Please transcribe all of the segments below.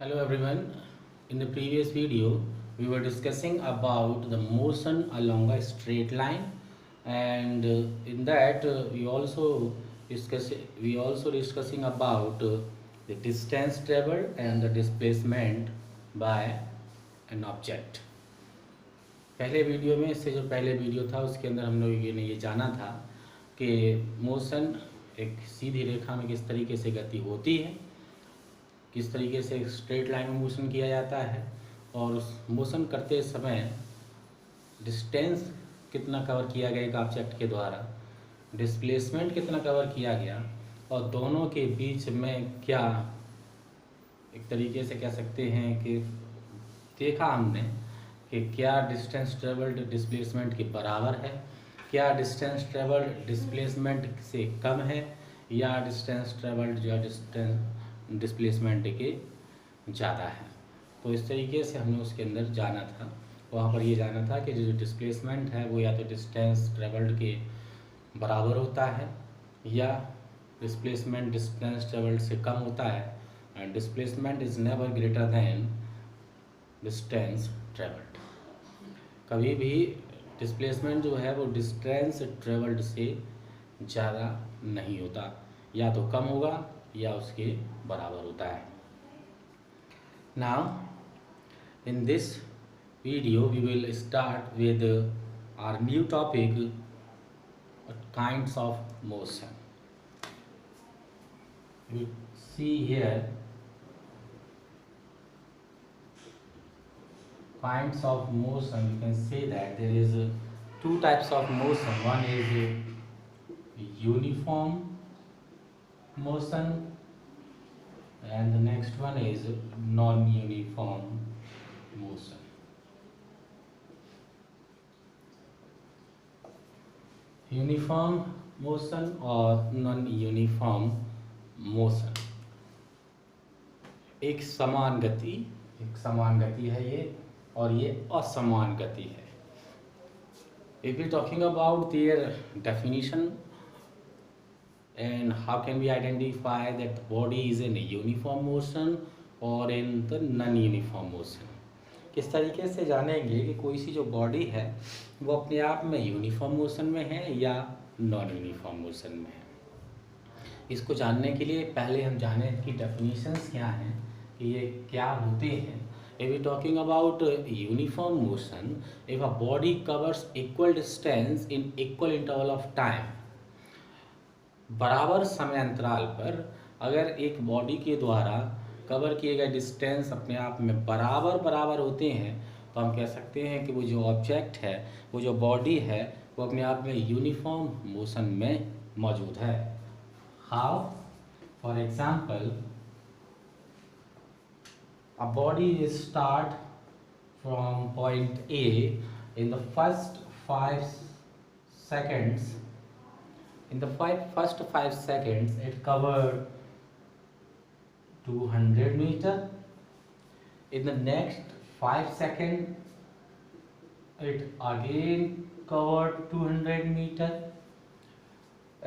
Hello everyone. In the previous video, we were discussing about the motion along a straight line, and in that we also discussing about the distance traveled and the displacement by an object. पहले video में इससे जो पहले video था उसके अंदर हम लोग ये जाना था कि मोशन एक सीधी रेखा में किस तरीके से गति होती है, किस तरीके से स्ट्रेट लाइन में मोशन किया जाता है, और उस मोशन करते समय डिस्टेंस कितना कवर किया गया एक ऑब्जेक्ट के द्वारा, डिस्प्लेसमेंट कितना कवर किया गया, और दोनों के बीच में क्या एक तरीके से कह सकते हैं कि देखा हमने कि क्या डिस्टेंस ट्रेवल्ड डिस्प्लेसमेंट के बराबर है, क्या डिस्टेंस ट्रेवल्ड डिस्प्लेसमेंट से कम है, या डिस्टेंस ट्रेवल्ड जो डिस्टेंस डिस्प्लेसमेंट के ज़्यादा है। तो इस तरीके से हमने उसके अंदर जाना था। वहाँ पर ये जाना था कि जो डिस्प्लेसमेंट है वो या तो डिस्टेंस ट्रेवल्ड के बराबर होता है या डिस्प्लेसमेंट डिस्टेंस ट्रेवल्ड से कम होता है, and displacement is never greater than distance travelled. कभी भी डिस्प्लेसमेंट जो है वो डिस्टेंस ट्रेवल्ड से ज़्यादा नहीं होता, या तो कम होगा या उसके बराबर होता है। Now in this video we will start with our new topic kinds of motion. We see here kinds of motion. You can say that there is two types of motion. One is uniform motion and the next one is non-uniform motion. Uniform motion और non uniform motion एक समान गति है ये, और ये असमान गति है। If we talking about their definition and how can we identify that the body is in a uniform motion or in the non-uniform motion, किस तरीके से जानेंगे कि कोई सी जो बॉडी है वो अपने आप में यूनिफॉर्म मोशन में है या नॉन यूनिफॉर्म मोशन में है। इसको जानने के लिए पहले हम जानें कि डेफिनेशंस क्या हैं, कि ये क्या होते हैं। If we talking about uniform motion, if a body covers equal distance in equal interval of time, बराबर समय अंतराल पर अगर एक बॉडी के द्वारा कवर किए गए डिस्टेंस अपने आप में बराबर होते हैं, तो हम कह सकते हैं कि वो जो ऑब्जेक्ट है, वो जो बॉडी है, वो अपने आप में यूनिफॉर्म मोशन में मौजूद है। How? For example, a body is start from point A in the first 5 seconds. In the first 5 seconds, it covered 200 meter. In the next 5 seconds, it again covered 200 meter.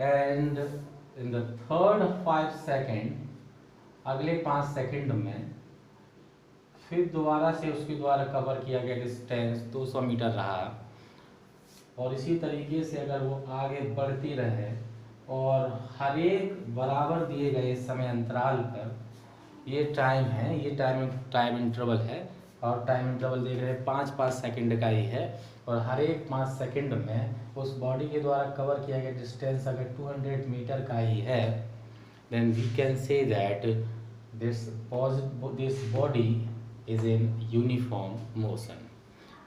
And in the third 5 second, अगले 5 second में फिर दोबारा से उसके द्वारा cover किया गया distance 200 metre रहा, और इसी तरीके से अगर वो आगे बढ़ती रहे और हर एक बराबर दिए गए समय अंतराल पर, ये टाइम है, ये टाइम इंटरवल है, और टाइम इंटरवल देख रहे हैं 5-5 सेकंड का ही है, और हर एक 5 सेकंड में उस बॉडी के द्वारा कवर किया गया डिस्टेंस अगर 200 मीटर का ही है, then we can say that this body is in uniform motion.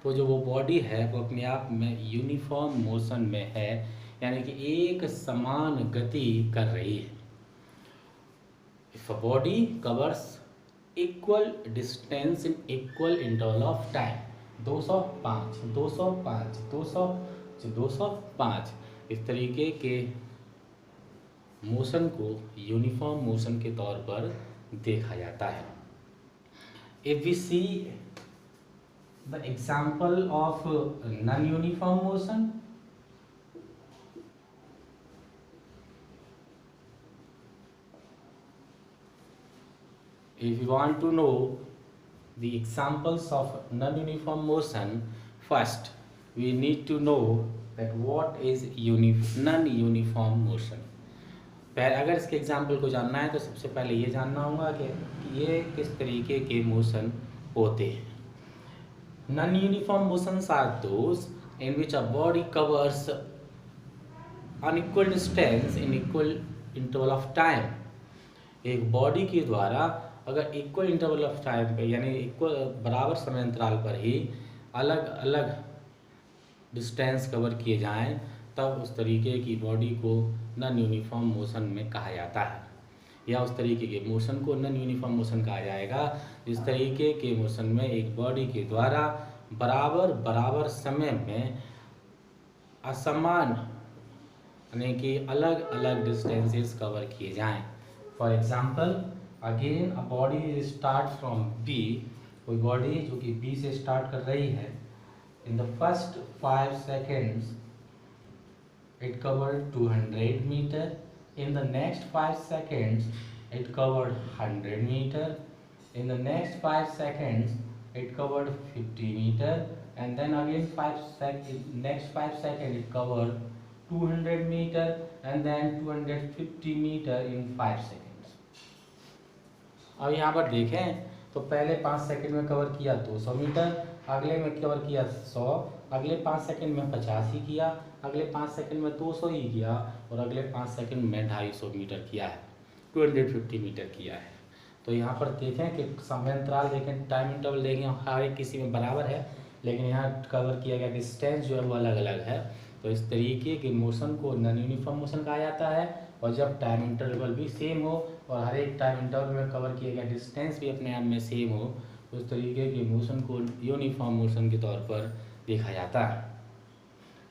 तो जो वो बॉडी है वो अपने आप में यूनिफॉर्म मोशन में है, यानी कि एक समान गति कर रही है। If a body covers equal distance in equal interval of time, 205, 205, 200, 205, इस तरीके के मोशन को यूनिफॉर्म मोशन के तौर पर देखा जाता है। If we see the example of non-uniform motion, if you want to know the examples of non-uniform motion, first we need to know that what is non-uniform motion. अगर इसके example को जानना है तो सबसे पहले ये जानना होगा कि ये किस तरीके के मोशन होते हैं. Non-uniform motions are those in which a body covers unequal distance in equal interval of time. एक बॉडी के द्वारा अगर इक्वल इंटरवल ऑफ टाइम पे यानी इक्वल बराबर समय अंतराल पर ही अलग अलग डिस्टेंस कवर किए जाएं तब उस तरीके की बॉडी को नॉन यूनिफॉर्म मोशन में कहा जाता है, या उस तरीके के मोशन को नॉन यूनिफॉर्म मोशन कहा जाएगा जिस तरीके के मोशन में एक बॉडी के द्वारा बराबर समय में असमान यानी कि अलग अलग डिस्टेंसेस कवर किए जाएं. For example, again a body start from B, कोई बॉडी जो कि बी से स्टार्ट कर रही है. In the first 5 seconds it covered 200 meter. In the next 5 seconds it covered 100 meter. In the next 5 seconds it covered 50 meter, and then again next 5 seconds it covered 200 meter, and then 250 meter in 5 seconds. अब यहाँ पर देखें तो पहले 5 second में cover किया 200 metre, अगले में कवर किया 100, अगले 5 सेकंड में 50 ही किया, अगले 5 सेकंड में 200 ही किया, और अगले 5 सेकंड में 250 मीटर किया है, 250 मीटर किया है. तो यहाँ पर देखें कि समय अंतराल देखें, टाइम इंटरवल देखें, हर एक किसी में बराबर है, लेकिन यहाँ कवर किया गया डिस्टेंस जो है वो अलग अलग है. तो इस तरीके के मोशन को नॉन यूनिफॉर्म मोशन कहा जाता है. और जब टाइम इंटरवल भी सेम हो और हर एक टाइम इंटरवल में कवर किया गया डिस्टेंस भी अपने आप में सेम हो, तो उस तरीके के मोशन को यूनिफॉर्म मोशन के तौर पर देखा जाता है.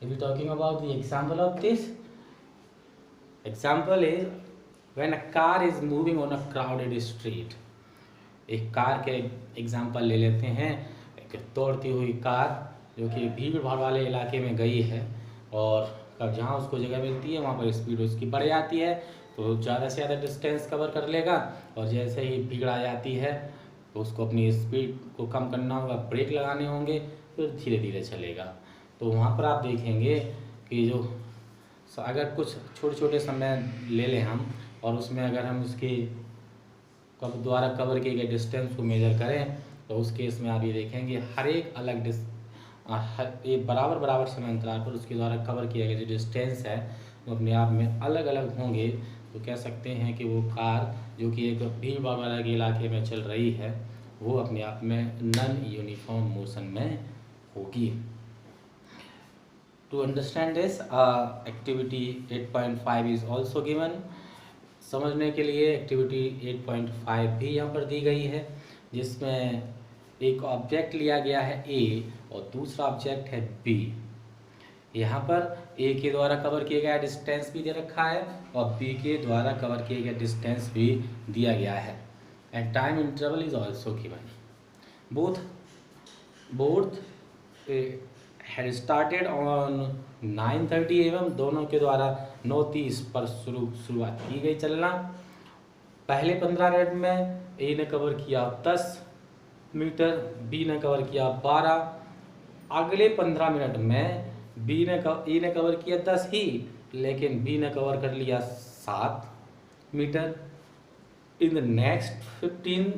If we talking about the example of this, example is when a car is moving on a crowded street. एक कार के एग्जाम्पल ले लेते हैं. एक दौड़ती हुई कार जो कि भीड़ भाड़ वाले इलाके में गई है, और जहाँ उसको जगह मिलती है वहाँ पर स्पीड उसकी बढ़ जाती है, तो ज़्यादा से ज़्यादा डिस्टेंस कवर कर लेगा, और जैसे ही भीड़ आ जाती है तो उसको अपनी स्पीड को कम करना होगा, ब्रेक लगाने होंगे, फिर धीरे धीरे चलेगा. तो वहाँ पर आप देखेंगे कि जो अगर कुछ छोटे छोटे समय ले लें हम, और उसमें अगर हम उसके द्वारा कवर किए गए डिस्टेंस को मेजर करें, तो उस केस में आप ये देखेंगे हर एक अलग ये बराबर समय अंतराल पर उसके द्वारा कवर किया गया जो डिस्टेंस है वो अपने आप में अलग अलग होंगे. तो कह सकते हैं कि वो कार जो कि एक भीड़ भाड़ वाले इलाके में चल रही है वो अपने आप में नॉन यूनिफॉर्म मोशन में होगी. To understand this activity 8.5 is also given. समझने के लिए एक्टिविटी 8.5 भी यहाँ पर दी गई है, जिसमें एक ऑब्जेक्ट लिया गया है ए और दूसरा ऑब्जेक्ट है बी. यहाँ पर ए के द्वारा कवर किया गया डिस्टेंस भी दे रखा है और बी के द्वारा कवर किया गया डिस्टेंस भी दिया गया है, and time interval is also given. Both had started on 9:30 AM. दोनों के द्वारा 9:30 पर शुरुआत की गई चलना. पहले 15 मिनट में ए ने कवर किया 10 मीटर, बी ने कवर किया 12. अगले 15 मिनट में ए ने कवर किया 10 ही, लेकिन बी ने कवर कर लिया 7 metre. In the next 15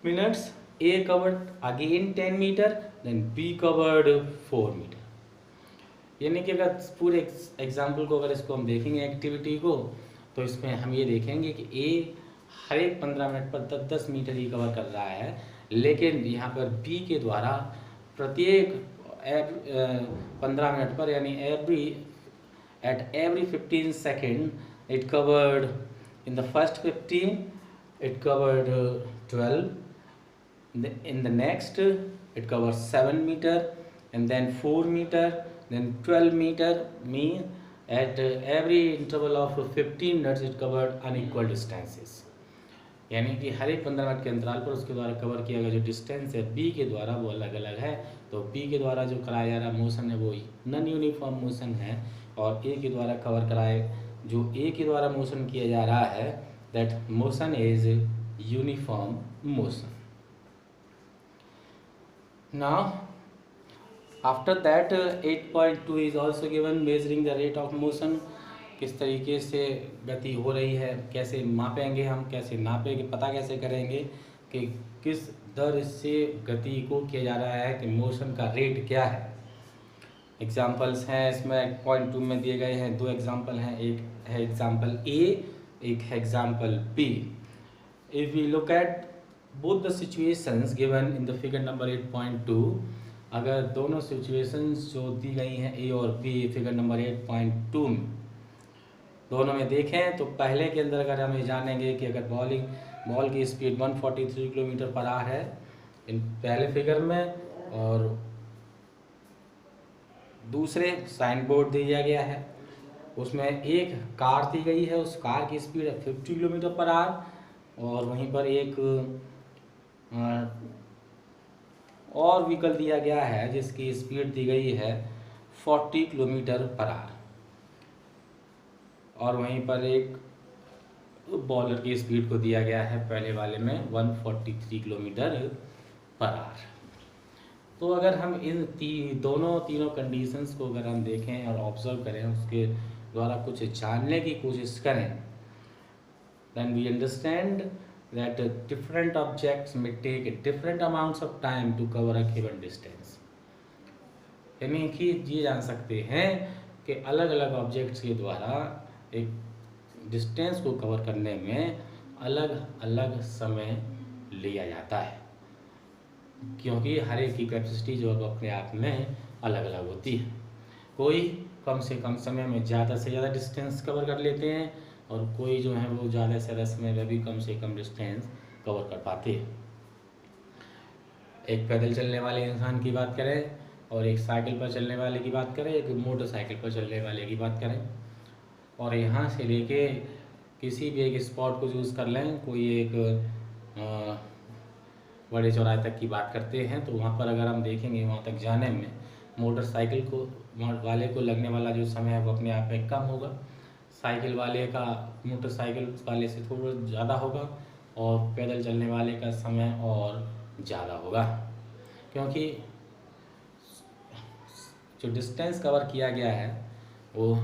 minutes A covered again 10 metre, then B covered 4 metre. यानी कि अगर पूरे एग्जाम्पल को अगर इसको हम देखेंगे एक्टिविटी को, तो इसमें हम ये देखेंगे कि ए हर एक 15 मिनट पर 10-10 मीटर ही कवर कर रहा है, लेकिन यहाँ पर बी के द्वारा प्रत्येक 15 मिनट पर यानी every 15 seconds it covered. In the first 15 it covered 12. In the next it covered 7 meter, and then 4 meter, then 12 meter. Mean at every interval of 15 minutes it covered unequal distances. यानी कि हर एक 15 minute के अंतराल पर उसके द्वारा cover किया गया जो डिस्टेंस है बी के द्वारा वो अलग अलग है. तो बी के द्वारा जो कराया जा रहा मोशन है वो नॉन यूनिफॉर्म मोशन है, और ए के द्वारा कवर कराए जो ए के द्वारा मोशन किया जा रहा है that motion is uniform motion. Now, after that 8.2 is also given, measuring the rate of motion. किस तरीके से गति हो रही है, कैसे मापेंगे हम, कैसे नापेंगे, पता कैसे करेंगे कि किस दर से गति को किया जा रहा है, कि मोशन का रेट क्या है। एग्जाम्पल्स हैं इसमें 8.2 में दिए गए हैं, 2 एग्जाम्पल हैं, एक है एग्जाम्पल ए, एक है example B. If we look at both the situations given in the figure number 8.2, अगर दोनों सिचुएशंस जो दी गई हैं ए और बी फिगर नंबर 8.2 में, दोनों में देखें तो पहले के अंदर अगर हम ये जानेंगे कि अगर बॉल की स्पीड 143 किलोमीटर पर आवर है इन पहले फिगर में, और दूसरे साइन बोर्ड दिया गया है उसमें एक कार दी गई है, उस कार की स्पीड है 50 किलोमीटर पर आवर, और वहीं पर एक और व्हीकल दिया गया है जिसकी स्पीड दी गई है 40 किलोमीटर पर आवर, और वहीं पर एक बॉलर की स्पीड को दिया गया है पहले वाले में 143 किलोमीटर पर आवर। तो अगर हम इन तीनों कंडीशंस को अगर हम देखें और ऑब्जर्व करें, उसके द्वारा कुछ जानने की कोशिश करें, then we understand that different objects may take different amounts of time to cover a given distance। यानी कि ये जान सकते हैं कि अलग अलग ऑब्जेक्ट्स के द्वारा एक डिस्टेंस को कवर करने में अलग अलग समय लिया जाता है, क्योंकि हर एक की कैपेसिटी जो है अपने आप में अलग अलग होती है। कोई कम से कम समय में ज़्यादा से ज़्यादा डिस्टेंस कवर कर लेते हैं, और कोई जो है वो ज़्यादा से ज़्यादा समय में भी कम से कम डिस्टेंस कवर कर पाते हैं। एक पैदल चलने वाले इंसान की बात करें, और एक साइकिल पर चलने वाले की बात करें, एक मोटरसाइकिल पर चलने वाले की बात करें, और यहाँ से लेके किसी भी एक स्पॉट को चूज़ कर लें, कोई एक बड़े चौराहे तक की बात करते हैं, तो वहाँ पर अगर हम देखेंगे वहाँ तक जाने में मोटरसाइकिल को वाले को लगने वाला जो समय है वो अपने आप में कम होगा, साइकिल वाले का मोटरसाइकिल वाले से थोड़ा ज़्यादा होगा, और पैदल चलने वाले का समय और ज़्यादा होगा, क्योंकि जो डिस्टेंस कवर किया गया है वो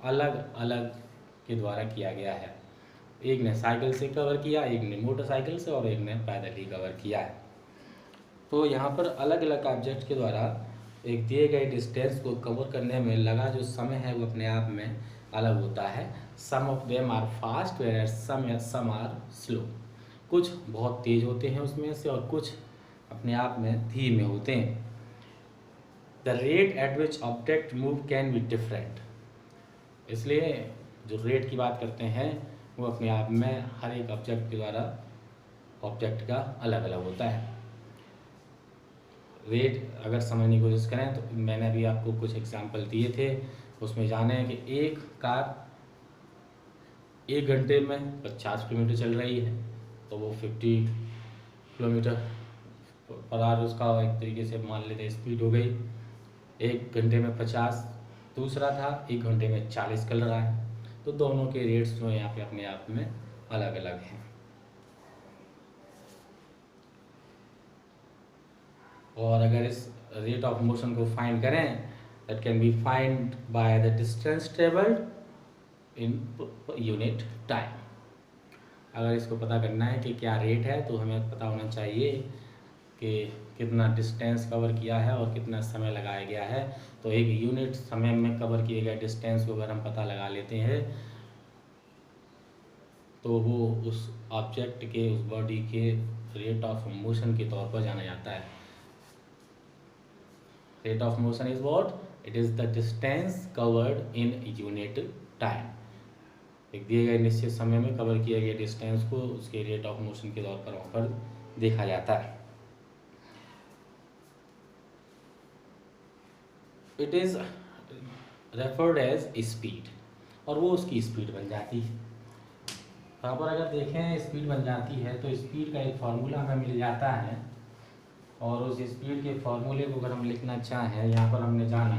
अलग अलग के द्वारा किया गया है। एक ने साइकिल से कवर किया, एक ने मोटरसाइकिल से, और एक ने पैदल ही कवर किया है। तो यहाँ पर अलग अलग ऑब्जेक्ट के द्वारा एक दिए गए डिस्टेंस को कवर करने में लगा जो समय है वो अपने आप में अलग होता है। Some of them are fast where some are slow. कुछ बहुत तेज होते हैं उसमें से, और कुछ अपने आप में धीमे होते हैं। The rate at which object move can be different. इसलिए जो रेट की बात करते हैं वो अपने आप में हर एक ऑब्जेक्ट के द्वारा ऑब्जेक्ट का अलग अलग होता है। रेट अगर समझने की कोशिश करें तो मैंने अभी आपको कुछ एग्जांपल दिए थे, उसमें जाने कि एक कार 1 घंटे में 50 किलोमीटर चल रही है, तो वो 50 किलोमीटर पर आवर उसका एक तरीके से मान लेते स्पीड हो गई। 1 घंटे में 50, दूसरा था 1 घंटे में 40 चल रहा है, तो दोनों के रेट्स जो यहाँ पे अपने आप में अलग अलग हैं। और अगर इस रेट ऑफ मोशन को फाइंड करें, that can be find by the distance travelled in unit time. अगर इसको पता करना है कि क्या रेट है, तो हमें पता होना चाहिए कि कितना डिस्टेंस कवर किया है और कितना समय लगाया गया है। तो एक यूनिट समय में कवर किए गए डिस्टेंस को अगर हम पता लगा लेते हैं, तो वो उस ऑब्जेक्ट के, उस बॉडी के रेट ऑफ मोशन के तौर पर जाना जाता है। Rate of motion is what? It is the distance covered in unit time. एक दिए गए निश्चित समय में कवर किए गए डिस्टेंस को उसके रेट ऑफ मोशन के तौर पर वहाँ पर देखा जाता है। It is referred as speed, और वो उसकी स्पीड बन जाती है। यहाँ पर अगर देखें स्पीड बन जाती है, तो स्पीड का एक फार्मूला हमें मिल जाता है, और उस स्पीड के फार्मूले को अगर हम लिखना चाहें, यहाँ पर हमने जाना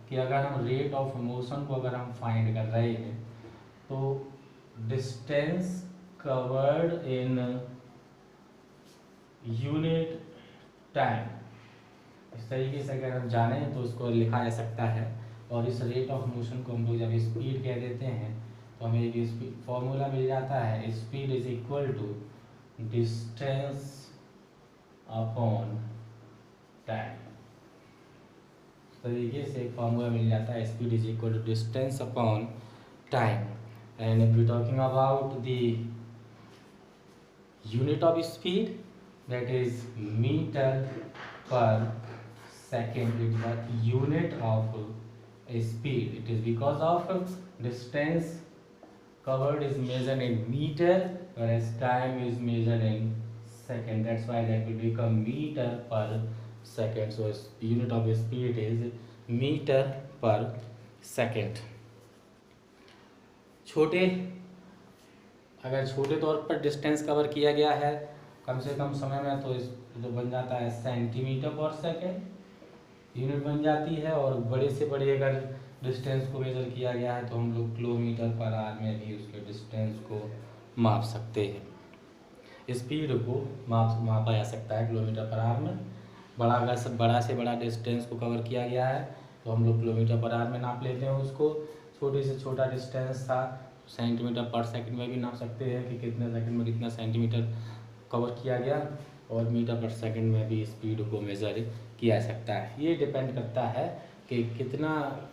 कि अगर हम रेट ऑफ मोशन को अगर हम फाइंड कर रहे हैं, तो distance covered in unit time. इस तरीके से अगर हम जाने तो उसको लिखा जा सकता है। और इस रेट ऑफ मोशन को हम लोग जब स्पीड कह देते हैं तो हमें एक स्पीड फॉर्मूला मिल जाता है, speed is equal to distance upon time. इस तरीके से एक फॉर्मूला मिल जाता है, speed is equal to distance upon time. And if we talking about the unit of speed, that is meter per second. It's the unit of speed. It is because of distance covered is measured in meter, whereas time is measured in second. That's why that will become meter per second. So unit of speed is meter per second. अगर छोटे तौर पर distance cover किया गया है कम से कम समय में तो इस जो बन जाता है सेंटीमीटर पर सेकेंड यूनिट बन जाती है। और बड़े से बड़े अगर डिस्टेंस को मेजर किया गया है तो हम लोग किलोमीटर पर आवर में भी उसके डिस्टेंस को माप सकते हैं। स्पीड को मापा जा सकता है किलोमीटर पर आवर में। अगर बड़ा से बड़ा डिस्टेंस को कवर किया गया है तो हम लोग किलोमीटर पर आवर में नाप लेते हैं उसको। छोटे से छोटा डिस्टेंस था सेंटीमीटर पर सेकंड में भी नाप सकते हैं कि कितने सेकंड में कितना सेंटीमीटर कवर किया गया। और मीटर पर सेकंड में भी स्पीड को मेज़र किया जा सकता है। ये डिपेंड करता है कि कितना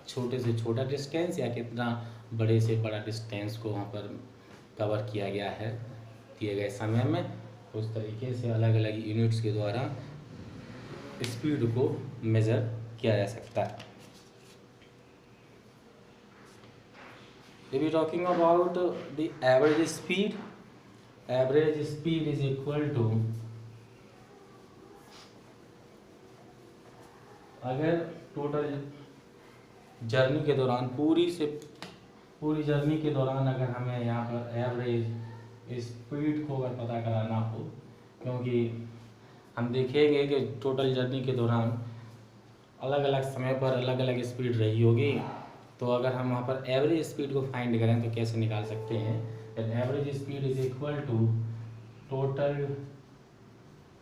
छोटे से छोटा डिस्टेंस या कितना बड़े से बड़ा डिस्टेंस को वहाँ पर कवर किया गया है दिए गए समय में। उस तरीके से अलग अलग यूनिट्स के द्वारा स्पीड को मेज़र किया जा सकता है। If we talking about the average speed is equal to, अगर टोटल जर्नी के दौरान पूरी जर्नी के दौरान अगर हमें यहाँ पर एवरेज स्पीड को अगर पता कराना हो, क्योंकि हम देखेंगे कि टोटल जर्नी के दौरान अलग अलग समय पर अलग अलग स्पीड रही होगी। तो अगर हम वहाँ पर एवरेज स्पीड को फाइंड करें तो कैसे निकाल सकते हैं? Average speed is equal to total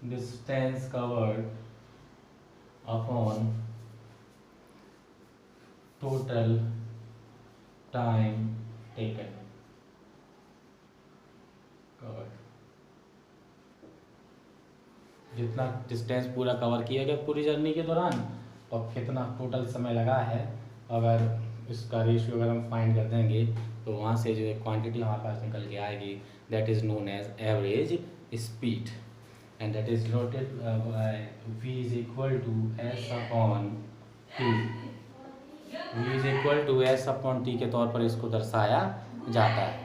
distance covered upon total time taken covered. जितना डिस्टेंस पूरा कवर किया गया पूरी जर्नी के दौरान और कितना टोटल समय लगा है, अगर इसका रेशियो अगर हम फाइंड कर देंगे तो वहाँ से जो क्वांटिटी हमारे पास निकल के आएगी, that is known as average speed. And that is noted v is equal to s upon t। v is equal to s upon t के तौर पर इसको दर्शाया जाता है।